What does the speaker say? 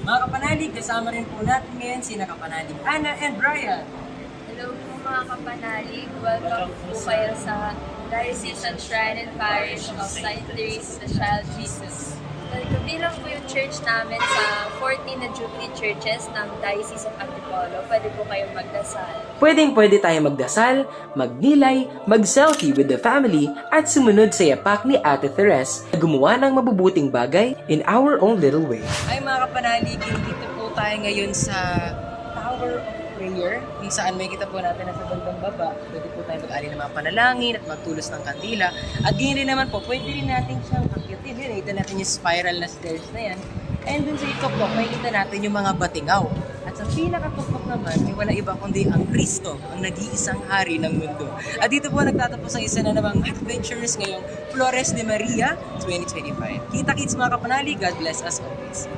Mga kapanalig, kasama rin po natin ngayon sina kapanalig Anna and Brian. Hello po mga kapanalig. Welcome po kayo sa Diocesan Shrine and Parish of St. Therese the Child Jesus. Kabilang po yung church namin sa 14 na Jubilee Churches ng Diocese of Antipolo. Pwede po kayong magdasal. Pwede tayong magdasal, magnilay, mag-selfie with the family, at sumunod sa yapak ni Ate Therese na gumawa ng mabubuting bagay in our own little way. Ay mga kapanalig, dito po tayo ngayon sa Tower of Prayer, kung saan may kita po natin nasa bandang baba. Pwede po tayo mag-ali ng mga panalangin at magtulos ng kandila. At ganyan rin naman po, pwede rin natin siyang akitin. Nakita natin yung spiral na stairs na yan. And dun sa ituktok, makikita natin yung mga batingaw. At sa pinakatuktok naman, may wala iba kundi ang Kristo, ang nag-iisang hari ng mundo. At dito po nagtatapos ang isa na namang adventures ngayong Flores de Maria 2025. Kita-kits mga kapanalig, God bless us always.